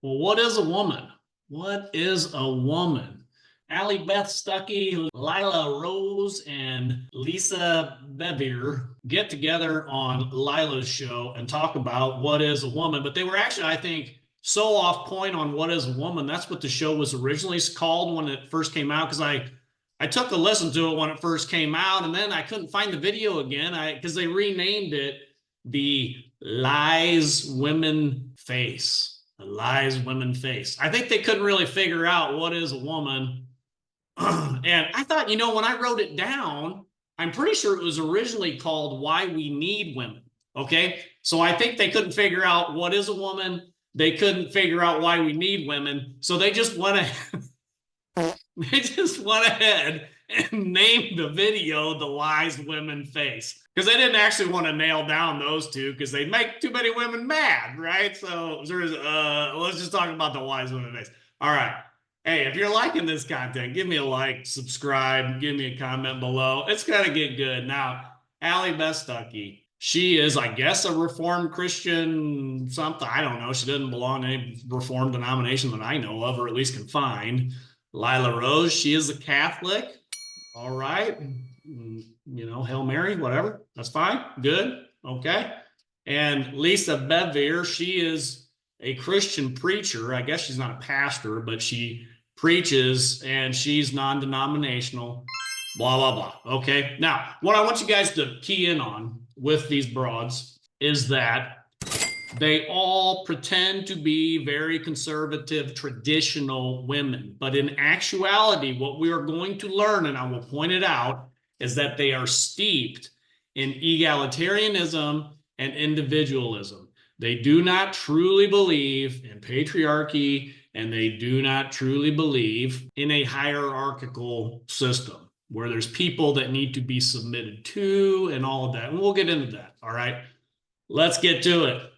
Well, what is a woman? What is a woman? Allie Beth Stuckey, Lila Rose, and Lisa Bevere get together on Lila's show and talk about what is a woman. But they were actually, I think, so off point on what is a woman. That's what the show was originally called when it first came out. Because I took a listen to it when it first came out, and then I couldn't find the video again because they renamed it the Lies Women Face. The lies women face. I think they couldn't really figure out what is a woman. And I thought, when I wrote it down, I'm pretty sure it was originally called Why We Need Women. Okay. So I think they couldn't figure out what is a woman. They couldn't figure out why we need women. So they just went ahead. They just went ahead and named the video The Lies Women Face. Because they didn't actually want to nail down those two because they'd make too many women mad, right? So let's just talk about The Lies Women Face. All right. Hey, if you're liking this content, give me a like, subscribe, give me a comment below. It's going to get good. Now, Allie Beth Stuckey, she is, I guess, a Reformed Christian something. I don't know. She doesn't belong to any Reformed denomination that I know of, or at least can find. Lila Rose, she is a Catholic. All right. Hail Mary, whatever. That's fine. Good. Okay. And Lisa Bevere, she is a Christian preacher. I guess she's not a pastor, but she preaches and she's non-denominational. Blah, blah, blah. Okay. Now, what I want you guys to key in on with these broads is that they all pretend to be very conservative, traditional women. But in actuality, what we are going to learn, and I will point it out, is that they are steeped in egalitarianism and individualism. They do not truly believe in patriarchy, and they do not truly believe in a hierarchical system where there's people that need to be submitted to and all of that. And we'll get into that. All right. Let's get to it.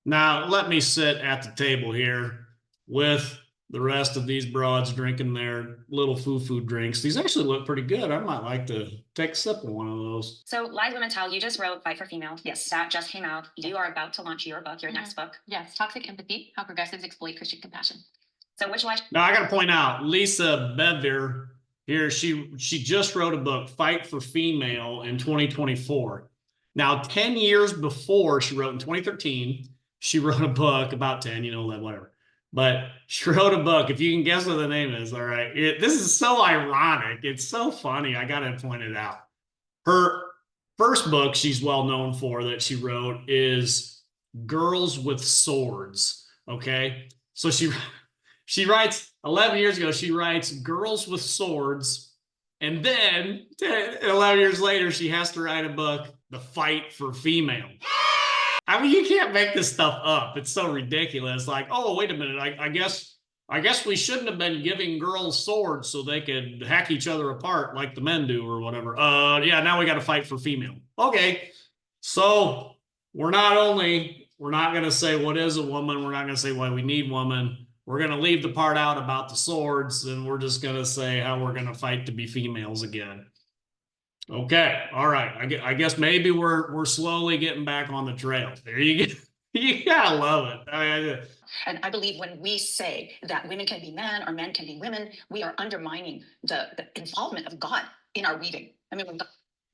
Now, let me sit at the table here with the rest of these broads drinking their little foo-foo drinks. These actually look pretty good. I might like to take a sip of one of those. So, Lies Women Tell, you just wrote Fight for Female. Yes. That just came out. You are about to launch your book, your next book. Yes, Toxic Empathy, How Progressives Exploit Christian Compassion. So which one? Now, I got to point out, Lisa Bevere here, she just wrote a book, Fight for Female, in 2024. Now, 10 years before, she wrote in 2013, she wrote a book about 10, whatever. But she wrote a book. If you can guess what the name is, all right. This is so ironic. It's so funny. I got to point it out. Her first book she's well known for that she wrote is Girls with Swords. Okay. So she writes 11 years ago, she writes Girls with Swords. And then 11 years later, she has to write a book, The Fight for Female. I mean, you can't make this stuff up. It's so ridiculous. Like, oh, wait a minute. I guess we shouldn't have been giving girls swords so they could hack each other apart like the men do or whatever. Yeah, now we got to fight for female. Okay. So we're not going to say what is a woman. We're not going to say why we need woman. We're going to leave the part out about the swords, and we're just going to say how we're going to fight to be females again. Okay, all right. I guess maybe we're slowly getting back on the trail. There you go. You gotta love it. And I believe when we say that women can be men or men can be women, we are undermining the involvement of God in our weaving.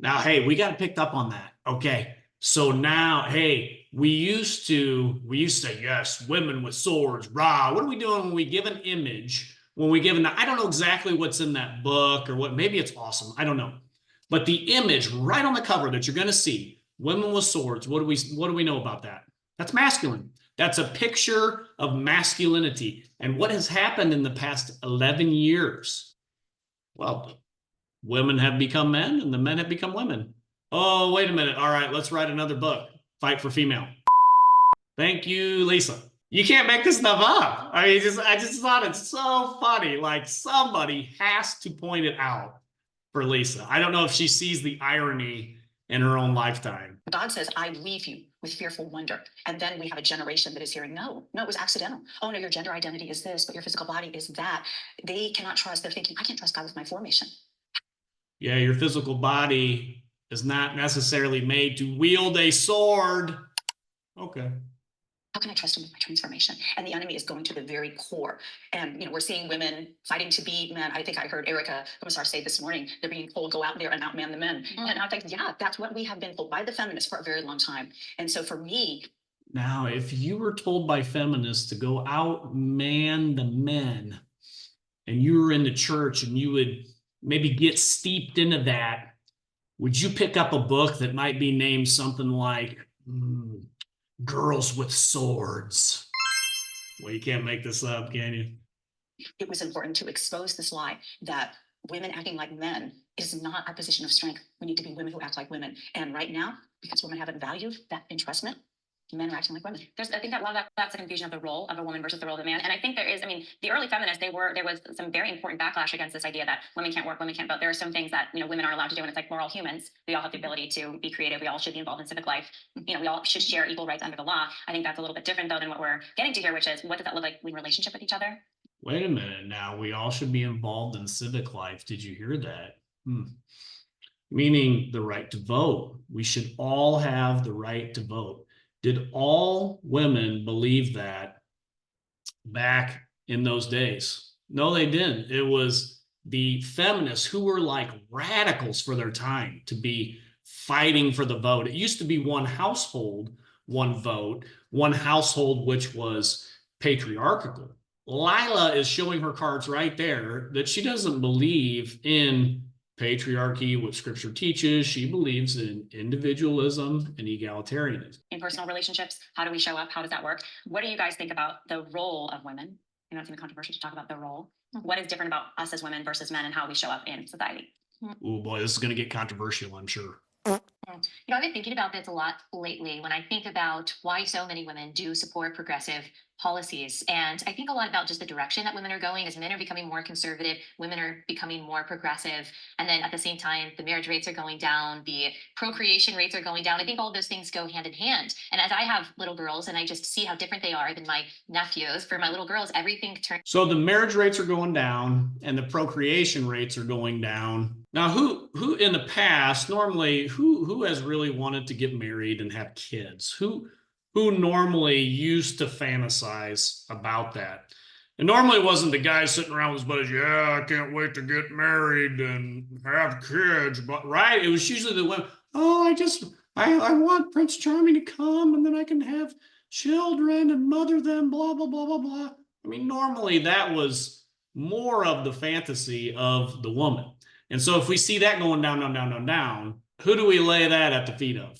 Now, hey, we got picked up on that. Okay, so now, hey, we used to say yes, women with swords, rah. What are we doing when we give an image? When we give I don't know exactly what's in that book or what. Maybe it's awesome. I don't know. But the image right on the cover that you're going to see, women with swords, what do we know about that? That's masculine. That's a picture of masculinity. And what has happened in the past 11 years? Well, women have become men and the men have become women. Oh, wait a minute. All right, let's write another book, Fight for Female. Thank you, Lisa. You can't make this stuff up. I mean, I just thought it's so funny. Like somebody has to point it out for Lisa. I don't know if she sees the irony in her own lifetime. God says, I weave you with fearful wonder. And then we have a generation that is hearing, no, it was accidental. Oh, no, your gender identity is this, but your physical body is that. They cannot trust. They're thinking, I can't trust God with my formation. Yeah, your physical body is not necessarily made to wield a sword. Okay. How can I trust him with my transformation? And the enemy is going to the very core. And, we're seeing women fighting to be men. I think I heard Erica Commissar say this morning, they're being told, go out there and outman the men. And I think, yeah, that's what we have been told by the feminists for a very long time. And so for me, now, if you were told by feminists to go outman the men, and you were in the church and you would maybe get steeped into that, would you pick up a book that might be named something like Girls with Swords? Well, you can't make this up, can you? It was important to expose this lie that women acting like men is not our position of strength. We need to be women who act like women. And right now, because women haven't valued that entrustment, men are acting like women. I think that a lot of that's a confusion of the role of a woman versus the role of a man. And I think there is, the early feminists, there was some very important backlash against this idea that women can't work, women can't vote. There are some things that, women are allowed to do. And it's like, we're all humans. We all have the ability to be creative. We all should be involved in civic life. We all should share equal rights under the law. I think that's a little bit different though than what we're getting to here, which is what does that look like in relationship with each other? Wait a minute now. We all should be involved in civic life. Did you hear that? Meaning the right to vote. We should all have the right to vote. Did all women believe that back in those days? No, they didn't. It was the feminists who were like radicals for their time to be fighting for the vote. It used to be one household, one vote, one household, which was patriarchal. Lila is showing her cards right there that she doesn't believe in patriarchy, what scripture teaches. She believes in individualism and egalitarianism. In personal relationships, how do we show up? How does that work? What do you guys think about the role of women? It's even controversial to talk about the role. What is different about us as women versus men and how we show up in society? Oh boy, this is going to get controversial, I'm sure. I've been thinking about this a lot lately when I think about why so many women do support progressive policies. And I think a lot about just the direction that women are going as men are becoming more conservative, women are becoming more progressive. And then at the same time, the marriage rates are going down, the procreation rates are going down. I think all of those things go hand in hand. And as I have little girls and I just see how different they are than my nephews, for my little girls, everything turns. So the marriage rates are going down and the procreation rates are going down. Now, who in the past, normally, who has really wanted to get married and have kids? Who normally used to fantasize about that? And normally it wasn't the guy sitting around with his buddies, yeah, I can't wait to get married and have kids, but right? It was usually the women, oh, I want Prince Charming to come and then I can have children and mother them, blah, blah, blah, blah, blah. Normally that was more of the fantasy of the woman. And so if we see that going down, who do we lay that at the feet of?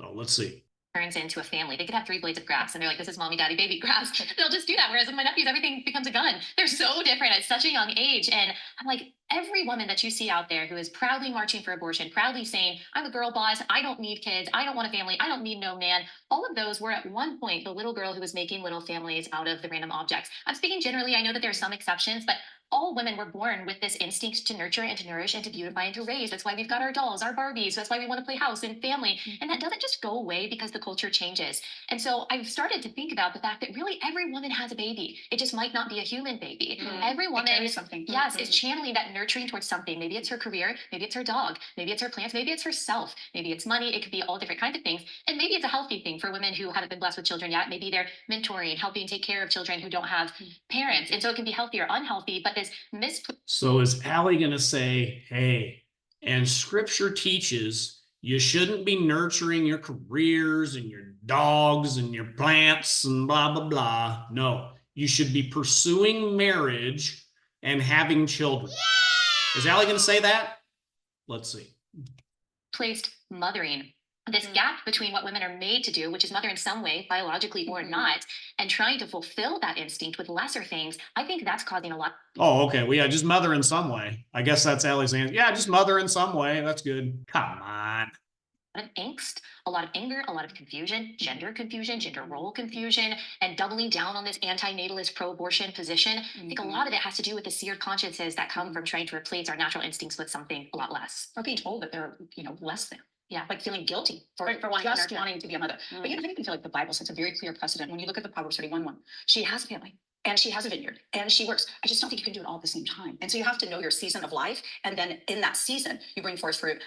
Oh, let's see. Turns into a family. They could have 3 blades of grass and they're like, this is mommy, daddy, baby grass. They'll just do that. Whereas with my nephews, everything becomes a gun. They're so different at such a young age. And I'm like, every woman that you see out there who is proudly marching for abortion, proudly saying, I'm a girl boss, I don't need kids, I don't want a family, I don't need no man. All of those were at one point the little girl who was making little families out of the random objects. I'm speaking generally. I know that there are some exceptions, but all women were born with this instinct to nurture and to nourish and to beautify and to raise. That's why we've got our dolls, our Barbies. That's why we want to play house and family. And that doesn't just go away because the culture changes. And so I've started to think about the fact that really every woman has a baby. It just might not be a human baby. Every woman is something. Yes, is channeling that nurturing towards something. Maybe it's her career, maybe it's her dog, maybe it's her plants, maybe it's herself, maybe it's money. It could be all different kinds of things. And maybe it's a healthy thing for women who haven't been blessed with children yet. Maybe they're mentoring, helping take care of children who don't have parents. And so it can be healthy or unhealthy, but this So is Allie going to say, hey, and scripture teaches you shouldn't be nurturing your careers and your dogs and your plants and blah, blah, blah. No, you should be pursuing marriage and having children. Yeah! Is Allie going to say that? Let's see. Placed mothering. This gap between what women are made to do, which is mother in some way, biologically or not, and trying to fulfill that instinct with lesser things, I think that's causing a lot. Oh, okay. Well, yeah, just mother in some way. I guess that's Allie's answer. Yeah, just mother in some way. That's good. Come on. A lot of angst, a lot of anger, a lot of confusion, gender role confusion, and doubling down on this anti-natalist pro-abortion position. I think a lot of it has to do with the seared consciences that come from trying to replace our natural instincts with something a lot less. Or being told that they're, less than. Yeah, like feeling guilty for wanting to be a mother. But I even feel like the Bible sets a very clear precedent. When you look at the Proverbs 31:1, she has a family and she has a vineyard and she works. I just don't think you can do it all at the same time. And so you have to know your season of life. And then in that season, you bring forth fruit.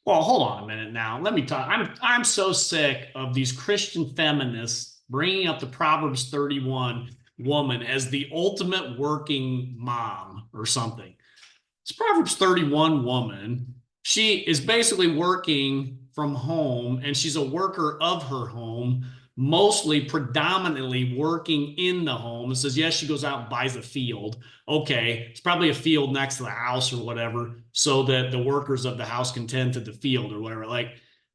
Well, hold on a minute now. Let me talk. I'm so sick of these Christian feminists bringing up the Proverbs 31 woman as the ultimate working mom or something. It's Proverbs 31 woman. She is basically working from home, and she's a worker of her home, mostly predominantly working in the home. It says, yes, she goes out and buys a field. Okay, it's probably a field next to the house or whatever, so that the workers of the house can tend to the field or whatever. Like,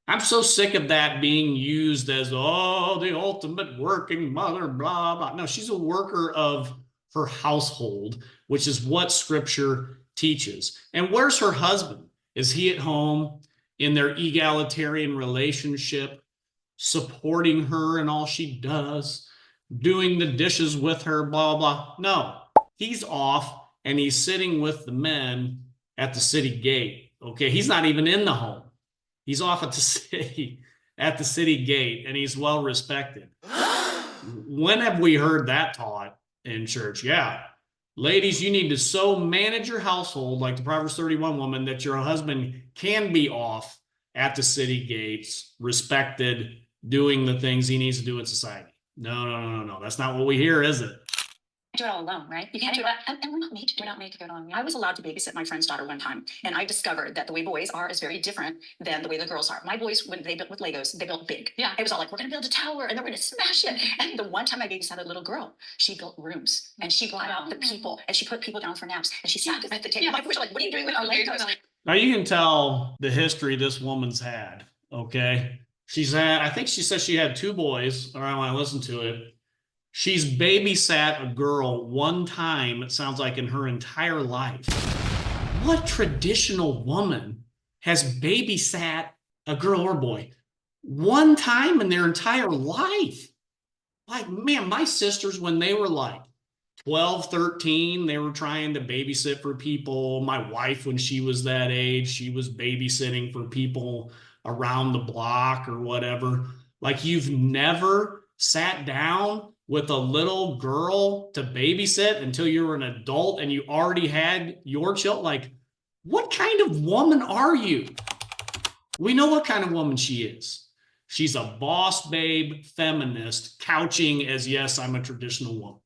I'm so sick of that being used as, oh, the ultimate working mother, blah, blah. No, she's a worker of her household, which is what scripture teaches. And where's her husband? Is he at home in their egalitarian relationship, supporting her in all she does, doing the dishes with her, blah, blah? No, he's off and he's sitting with the men at the city gate. Okay, he's not even in the home. He's off at the city gate, and he's well respected. When have we heard that taught in church? Yeah. Ladies, you need to so manage your household like the Proverbs 31 woman that your husband can be off at the city gates, respected, doing the things he needs to do in society. No. That's not what we hear, is it? Do it all alone, right? You can't do it. And we're not made to do it. We're not made to do it alone. I was allowed to babysit my friend's daughter one time, and I discovered that the way boys are is very different than the way the girls are. My boys, when they built with Legos, they built big. Yeah. It was all like, we're going to build a tower and then we're going to smash it. And the one time I babysat a little girl, she built rooms and she brought out the people and she put people down for naps and she sat at the table. Yeah. My boys were like, what are you doing with our Legos? Now you can tell the history this woman's had, okay? I think she said she had 2 boys, or I want to listen to it. She's babysat a girl one time, it sounds like, in her entire life. What traditional woman has babysat a girl or boy one time in their entire life? Like, man, my sisters, when they were like 12, 13, they were trying to babysit for people. My wife, when she was that age, she was babysitting for people around the block or whatever. Like, you've never sat down with a little girl to babysit until you were an adult and you already had your child. Like, what kind of woman are you? We know what kind of woman she is. She's a boss babe feminist couching as, yes, I'm a traditional woman.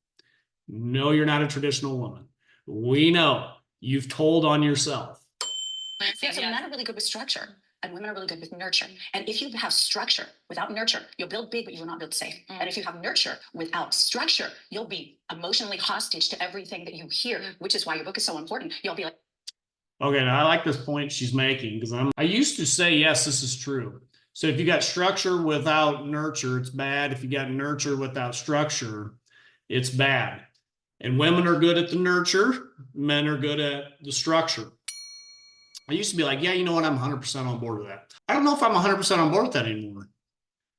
No, you're not a traditional woman. We know. You've told on yourself. Yeah, so men are really good with structure and women are really good with nurture. And if you have structure without nurture, you'll build big, but you will not build safe. And if you have nurture without structure, you'll be emotionally hostage to everything that you hear, which is why your book is so important. You'll be like, okay, now I like this point she's making, because I used to say, yes, this is true. So if you got structure without nurture, it's bad. If you got nurture without structure, it's bad. And women are good at the nurture, men are good at the structure. I used to be like, yeah, you know what? I'm 100% on board with that. I don't know if I'm 100% on board with that anymore.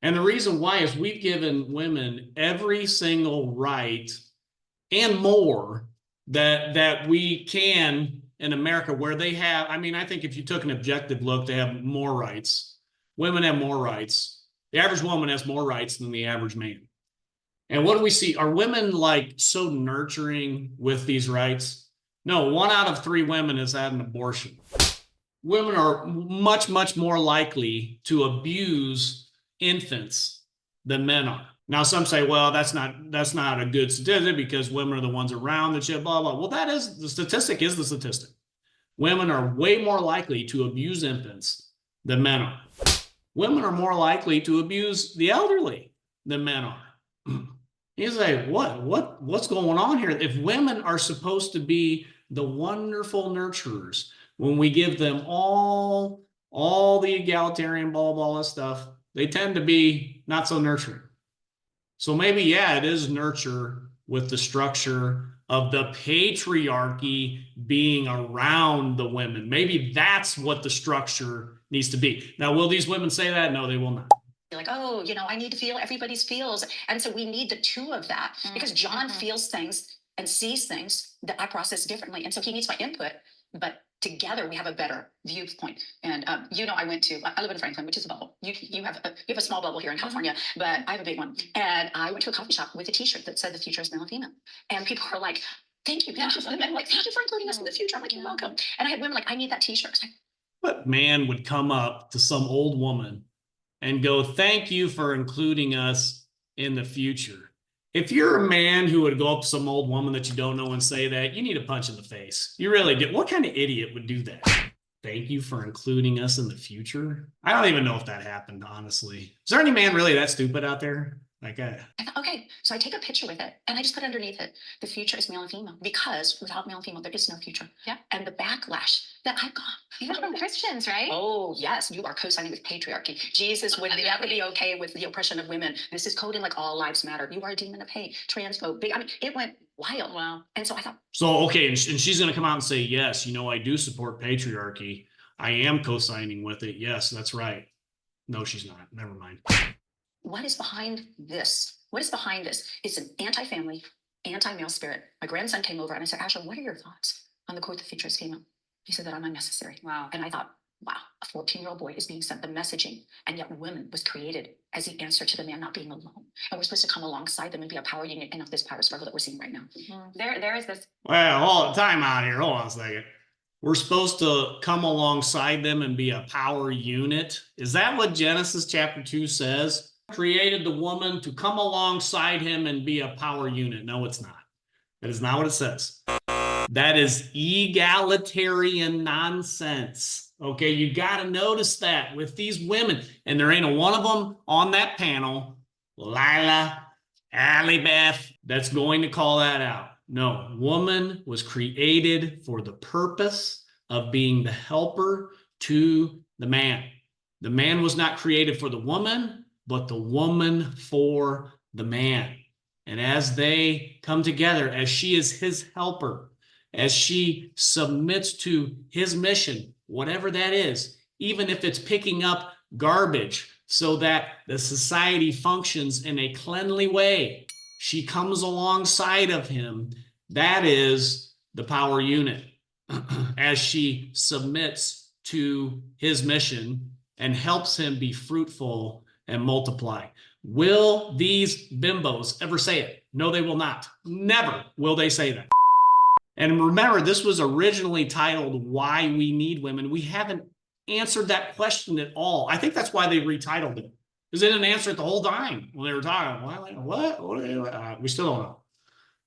And the reason why is we've given women every single right and more that we can in America, where they have, I mean, I think if you took an objective look, they have more rights. Women have more rights. The average woman has more rights than the average man. And what do we see? Are women like so nurturing with these rights? No, 1 out of 3 women has had an abortion. Women are much, much more likely to abuse infants than men are. Now, some say, well, that's not a good statistic because women are the ones around the shit, blah, blah. Well, the statistic is the statistic. Women are way more likely to abuse infants than men are. Women are more likely to abuse the elderly than men are. You say, what's going on here? If women are supposed to be the wonderful nurturers, when we give them all the egalitarian blah, blah stuff, they tend to be not so nurturing. So maybe, yeah, it is nurture with the structure of the patriarchy being around the women. Maybe that's what the structure needs to be. Now, will these women say that? No, they will not. You're like, oh, I need to feel everybody's feels. And so we need the 2 of that because John feels things and sees things that I process differently. And so he needs my input, but together we have a better viewpoint. And I live in Franklin, which is a bubble. You have a small bubble here in California, but I have a big one. And I went to a coffee shop with a t-shirt that said the future is male and female. And people are like, thank you. And men were like, thank you for including us in the future. I'm like, you're welcome. And I had women like, I need that t-shirt. What man would come up to some old woman and go, thank you for including us in the future? If you're a man who would go up to some old woman that you don't know and say that, you need a punch in the face. You really do. What kind of idiot would do that? Thank you for including us in the future. I don't even know if that happened, honestly. Is there any man really that stupid out there? Like, I thought, okay, so I take a picture with it and I just put underneath it, the future is male and female, because without male and female, there is no future. Yeah. And the backlash that I've got. Even from Christians, right? Oh, yes, you are co-signing with patriarchy. Jesus would never be okay with the oppression of women. This is coded like all lives matter. You are a demon of hate, transphobe. I mean, it went wild. Wow. And so I thought. So, okay, and she's going to come out and say, yes, I do support patriarchy. I am co-signing with it. Yes, that's right. No, she's not. Never mind. What is behind this? What is behind this? It's an anti-family, anti-male spirit. My grandson came over and I said, Asher, what are your thoughts on the quote, the future is female? He said that I'm unnecessary. Wow. And I thought, wow, a 14-year-old boy is being sent the messaging, and yet woman was created as the answer to the man not being alone. And we're supposed to come alongside them and be a power unit in this power struggle that we're seeing right now. There is this. Well, hold time out here. Hold on a second. We're supposed to come alongside them and be a power unit. Is that what Genesis chapter 2 says? Created the woman to come alongside him and be a power unit. No, it's not. That is not what it says. That is egalitarian nonsense. Okay, you got to notice that with these women, and there ain't a one of them on that panel, Lila, Allie Beth, that's going to call that out. No, woman was created for the purpose of being the helper to the man. The man was not created for the woman, but the woman for the man. And as they come together, as she is his helper, as she submits to his mission, whatever that is, even if it's picking up garbage so that the society functions in a cleanly way, she comes alongside of him. That is the power unit. As she submits to his mission and helps him be fruitful and multiply. Will these bimbos ever say it? No, they will not. Never will they say that. And remember, this was originally titled Why We Need Women. We haven't answered that question at all. I think that's why they retitled it, because they didn't answer it the whole time when they were talking. What? We still don't know.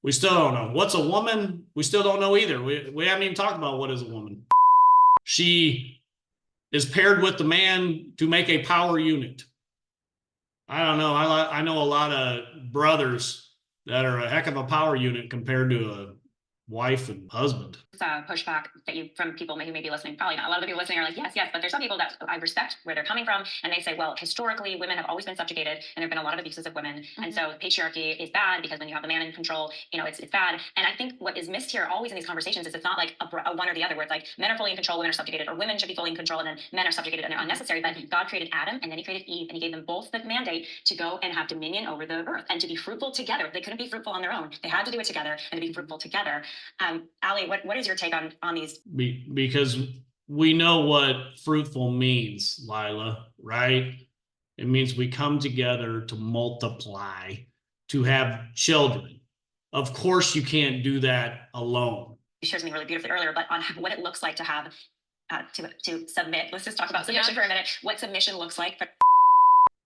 We still don't know. What's a woman? We still don't know either. We haven't even talked about what is a woman. She is paired with the man to make a power unit. I don't know. I know a lot of brothers that are a heck of a power unit compared to a wife and husband. Pushback that you from people who may be listening. Probably not. A lot of the people listening are like, yes, but there's some people that I respect where they're coming from, and they say, well, historically, women have always been subjugated, and there have been a lot of abuses of women, and so patriarchy is bad because when you have the man in control, it's bad. And I think what is missed here always in these conversations is it's not like a one or the other, where it's like men are fully in control, women are subjugated, or women should be fully in control, and then men are subjugated and they're unnecessary. But God created Adam, and then He created Eve, and He gave them both the mandate to go and have dominion over the earth and to be fruitful together. They couldn't be fruitful on their own. They had to do it together and to be fruitful together. Allie, what is your take on these? Because we know what fruitful means, Lila, right? It means we come together to multiply, to have children. Of course, you can't do that alone. You shared something really beautifully earlier, but on what it looks like to have to submit. Let's just talk about submission for a minute. What submission looks like.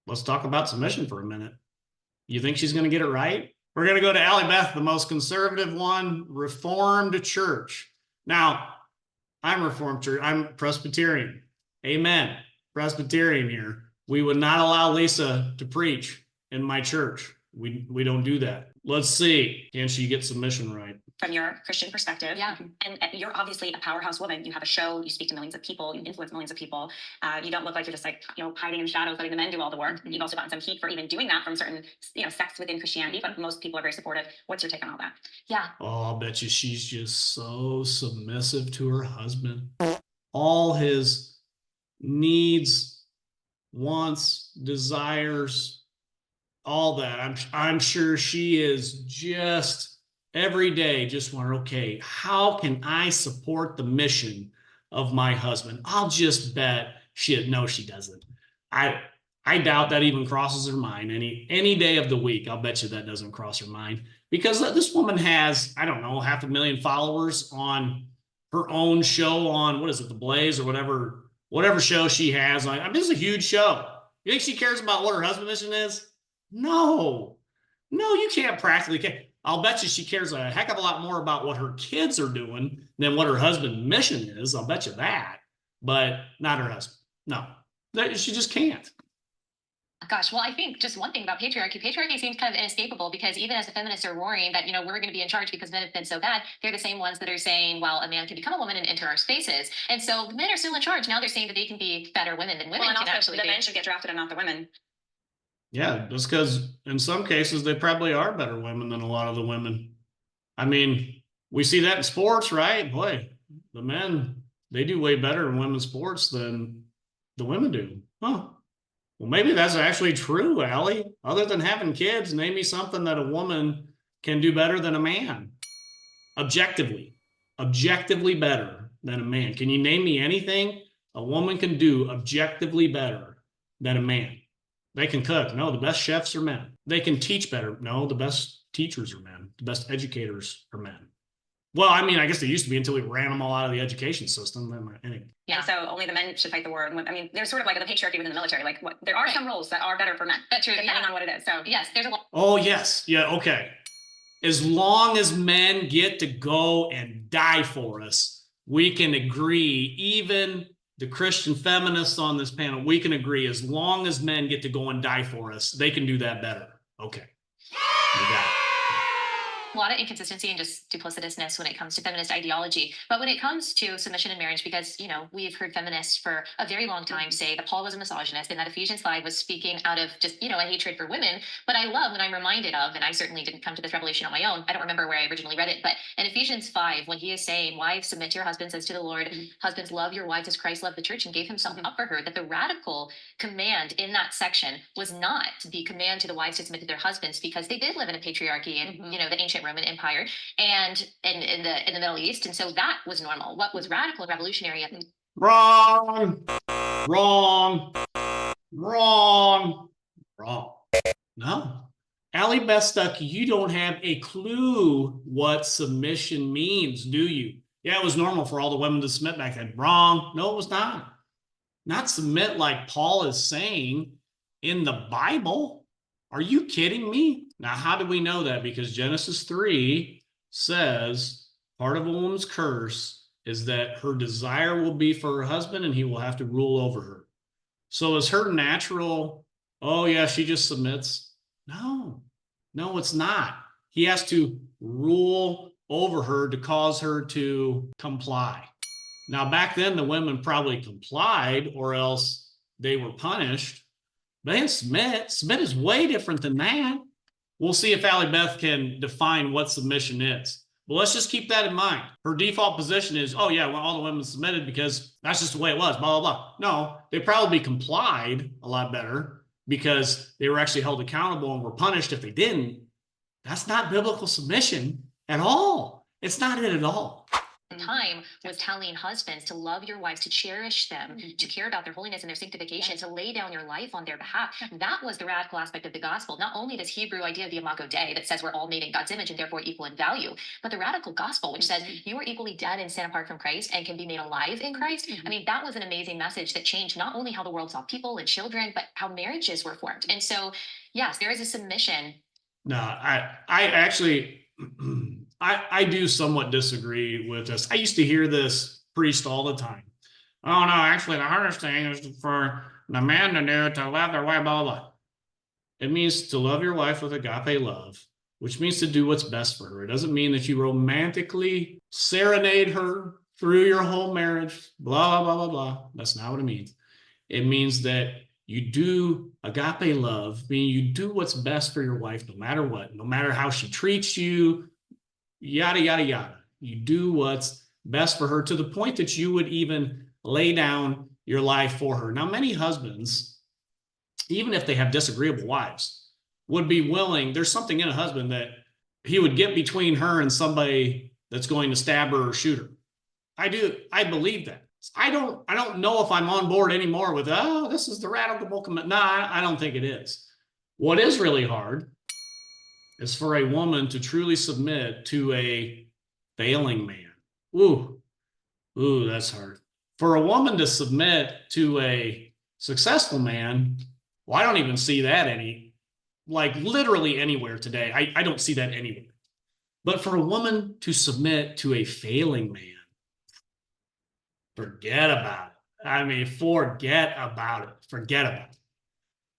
Let's talk about submission for a minute. You think she's going to get it right? We're going to go to Allie Beth, the most conservative one, Reformed church. Now, I'm Reformed church. I'm Presbyterian. Amen. Presbyterian here. We would not allow Lisa to preach in my church. We don't do that. Let's see. Can she get submission right? From your Christian perspective. Yeah. And you're obviously a powerhouse woman. You have a show, you speak to millions of people, you influence millions of people. You don't look like you're just like, hiding in shadows, letting the men do all the work. You've also gotten some heat for even doing that from certain, sects within Christianity, but most people are very supportive. What's your take on all that? Yeah. Oh, I'll bet you she's just so submissive to her husband. All his needs, wants, desires, all that. I'm sure she is just every day just wondering, okay, how can I support the mission of my husband? I'll just bet she doesn't. I doubt that even crosses her mind any day of the week. I'll bet you that doesn't cross her mind, because this woman has, I don't know, 500,000 followers on her own show on, what is it, The Blaze or whatever whatever show she has. I mean, this is a huge show. You think she cares about what her husband's mission is? No, you can't practically care. I'll bet you she cares a heck of a lot more about what her kids are doing than what her husband's mission is. I'll bet you that, but not her husband. No, she just can't. Gosh, well, I think just one thing about patriarchy seems kind of inescapable, because even as the feminists are worrying that, we're going to be in charge because men have been so bad, they're the same ones that are saying, well, a man can become a woman and enter our spaces. And so men are still in charge. Now they're saying that they can be better women than women Well, and can also actually the be. men should get drafted and not the women. Yeah, just because in some cases they probably are better women than a lot of the women. I mean, we see that in sports, right? Boy, the men, they do way better in women's sports than the women do. Huh. Well, maybe that's actually true, Allie. Other than having kids, name me something that a woman can do better than a man. Objectively better than a man. Can you name me anything a woman can do objectively better than a man? They can cook. No, the best chefs are men. They can teach better. No, the best teachers are men. The best educators are men. Well, I mean, I guess they used to be until we ran them all out of the education system. Anyway. Yeah. And so only the men should fight the war. And I mean, there's sort of like the patriarchy within the military. Like, there are some roles that are better for men. That's true. Depending on what it is. So yes, there's a lot. Oh, yes. Yeah, okay. As long as men get to go and die for us, we can agree, even the Christian feminists on this panel, we can agree, as long as men get to go and die for us, they can do that better. Okay. You got it. A lot of inconsistency and just duplicitousness when it comes to feminist ideology. But when it comes to submission in marriage, because, we've heard feminists for a very long time say that Paul was a misogynist and that Ephesians 5 was speaking out of just, a hatred for women. But I love when I'm reminded of, and I certainly didn't come to this revelation on my own, I don't remember where I originally read it, but in Ephesians 5, when he is saying, wives, submit to your husbands as to the Lord, husbands, love your wives as Christ loved the church and gave himself up for her, that the radical command in that section was not the command to the wives to submit to their husbands, because they did live in a patriarchy and, the ancient Roman Empire and in the Middle East. And so that was normal. What was radical and revolutionary? Wrong. No. Allie Beth Stuckey, you don't have a clue what submission means, do you? Yeah, it was normal for all the women to submit back then. Wrong. No, it was not. Not submit like Paul is saying in the Bible. Are you kidding me? Now, how do we know that? Because Genesis 3 says part of a woman's curse is that her desire will be for her husband and he will have to rule over her. So is her natural, oh yeah, she just submits? No, it's not. He has to rule over her to cause her to comply. Now, back then, the women probably complied or else they were punished. But then submit is way different than that. We'll see if Allie Beth can define what submission is. But let's just keep that in mind. Her default position is, oh yeah, well, all the women submitted because that's just the way it was, blah, blah, blah. No, they probably complied a lot better because they were actually held accountable and were punished if they didn't. That's not biblical submission at all. It's not it at all. Time was telling husbands to love your wives, to cherish them, to care about their holiness and their sanctification, to lay down your life on their behalf. That was the radical aspect of the gospel. Not only this Hebrew idea of the imago Dei that says we're all made in God's image and therefore equal in value, but the radical gospel, which says you are equally dead and sin apart from Christ and can be made alive in Christ. I mean, that was an amazing message that changed not only how the world saw people and children, but how marriages were formed. And so, yes, there is a submission. No, I actually... I do somewhat disagree with this. I used to hear this priest all the time. Oh no, actually the hardest thing is for the man to do to love their wife, blah, blah, blah. It means to love your wife with agape love, which means to do what's best for her. It doesn't mean that you romantically serenade her through your whole marriage, blah, blah, blah, blah, blah. That's not what it means. It means that you do agape love, meaning you do what's best for your wife no matter what, no matter how she treats you, yada, yada, yada. You do what's best for her to the point that you would even lay down your life for her. Now, many husbands, even if they have disagreeable wives, would be willing, there's something in a husband that he would get between her and somebody that's going to stab her or shoot her. I believe that. I don't know if I'm on board anymore with, oh, this is the radical commitment. No, I don't think it is. What is really hard is for a woman to truly submit to a failing man. Ooh, that's hard. For a woman to submit to a successful man, well, I don't even see that literally anywhere today. I don't see that anywhere. But for a woman to submit to a failing man, forget about it. I mean, forget about it. Forget about it.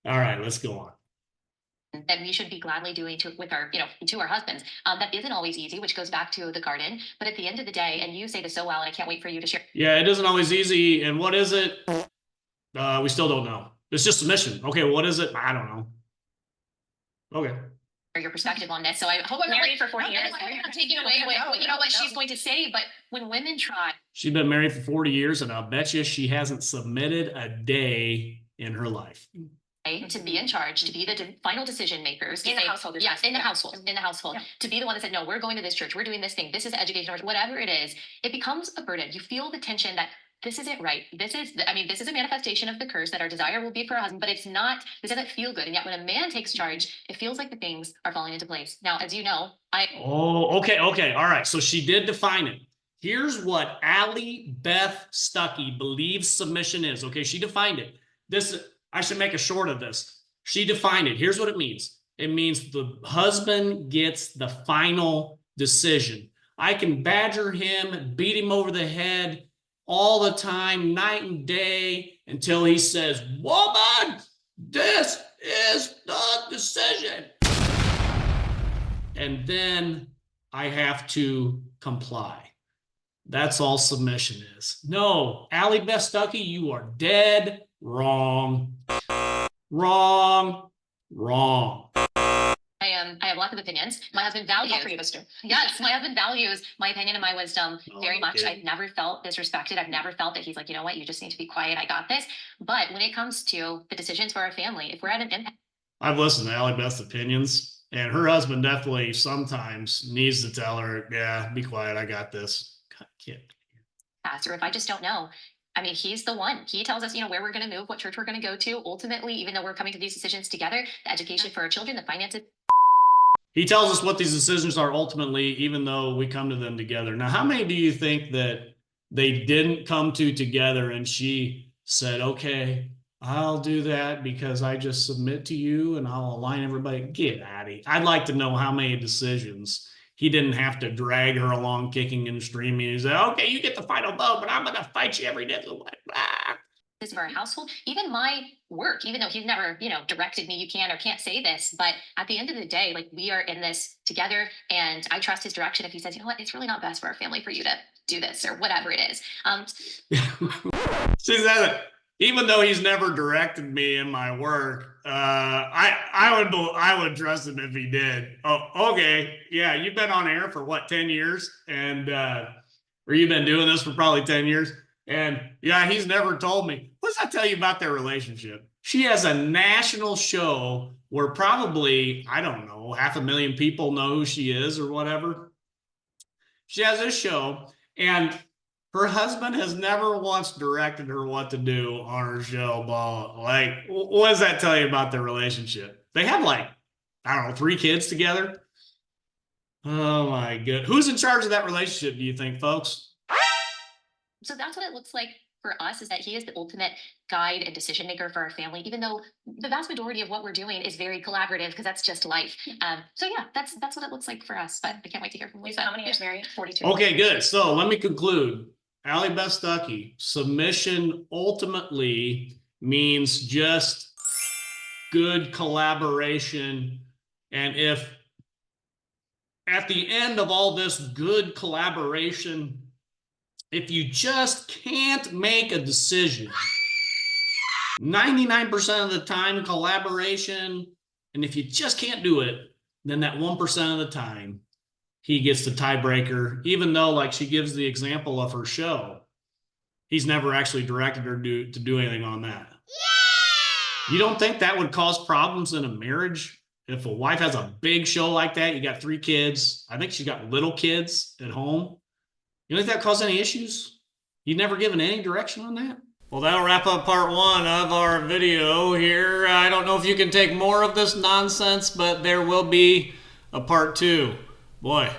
All right, let's go on. That we should be gladly doing with our, to our husbands. That isn't always easy, which goes back to the garden. But at the end of the day, and you say this so well, and I can't wait for you to share. Yeah, it isn't always easy. And what is it? We still don't know. It's just submission. Okay, what is it? I don't know. Okay. Your perspective on this. So I hope I'm married for 40 years. I'm not taking away what she's going to say, but when women try. She's been married for 40 years, and I'll bet you she hasn't submitted a day in her life. To be in charge, to be the final decision makers in the household. Yes, in the household, to be the one that said, no, we're going to this church, we're doing this thing, this is education, or whatever it is, it becomes a burden. You feel the tension that this isn't right. This is a manifestation of the curse that our desire will be for our husband, but it's not, this doesn't feel good. And yet when a man takes charge, it feels like the things are falling into place. Now, as you know, okay. All right. So she did define it. Here's what Allie Beth Stuckey believes submission is. Okay, she defined it. I should make a short of this. She defined it. Here's what it means. It means the husband gets the final decision. I can badger him, beat him over the head all the time, night and day, until he says, woman, this is the decision. And then I have to comply. That's all submission is. No, Allie Beth Stuckey, you are dead wrong. Wrong. I have lots of opinions. My husband values. All three of us do. Yes, my husband values my opinion and my wisdom very much. Okay. I've never felt disrespected. I've never felt that he's like, you know what, you just need to be quiet. I got this. But when it comes to the decisions for our family, if we're at an impasse. I've listened to Allie Beth's opinions, and her husband definitely sometimes needs to tell her, yeah, be quiet. I got this. Kid. Or if I just don't know. I mean, he's the one. He tells us, where we're going to move, what church we're going to go to. Ultimately, even though we're coming to these decisions together, the education for our children, the finances. He tells us what these decisions are ultimately, even though we come to them together. Now, how many do you think that they didn't come to together and she said, okay, I'll do that because I just submit to you and I'll align everybody? Get out of here. I'd like to know how many decisions he didn't have to drag her along kicking and screaming. He said, okay, you get the final vote, but I'm going to fight you every day. This of our household, even my work, even though he's never, directed me, you can or can't say this, but at the end of the day, like we are in this together and I trust his direction. If he says, you know what, it's really not best for our family for you to do this or whatever it is. She said it. Even though he's never directed me in my work, I would trust him if he did. Oh, okay. Yeah, you've been on air for what, 10 years? And or you've been doing this for probably 10 years. And yeah, he's never told me. What does that tell you about their relationship? She has a national show where probably, I don't know, 500,000 people know who she is or whatever. She has this show, and her husband has never once directed her what to do on her show. Like, what does that tell you about their relationship? They have I don't know, 3 kids together. Oh my God. Who's in charge of that relationship, do you think, folks? So that's what it looks like for us, is that he is the ultimate guide and decision maker for our family, even though the vast majority of what we're doing is very collaborative because that's just life. So yeah, that's what it looks like for us, but I can't wait to hear from Lisa. How many years married? 42. Okay, good. So let me conclude. Allie Beth Stuckey, submission ultimately means just good collaboration. And if at the end of all this good collaboration, if you just can't make a decision, 99% of the time collaboration, and if you just can't do it, then that 1% of the time, he gets the tiebreaker, even though, like she gives the example of her show, he's never actually directed her to do anything on that. Yeah! You don't think that would cause problems in a marriage? If a wife has a big show like that, you got 3 kids. I think she's got little kids at home. You think that cause any issues? You've never given any direction on that? Well, that'll wrap up part 1 of our video here. I don't know if you can take more of this nonsense, but there will be a part 2. Boy,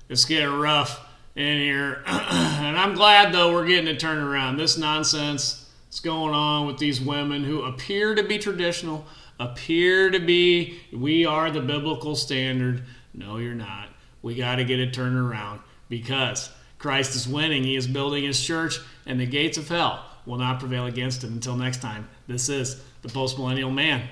it's getting rough. in here. And I'm glad, though, we're getting it turned around. This nonsense is going on with these women who appear to be traditional, appear to be, we are the biblical standard. No, you're not. We got to get it turned around because Christ is winning. He is building his church, and the gates of hell will not prevail against it. Until next time, this is the Postmillennial Man.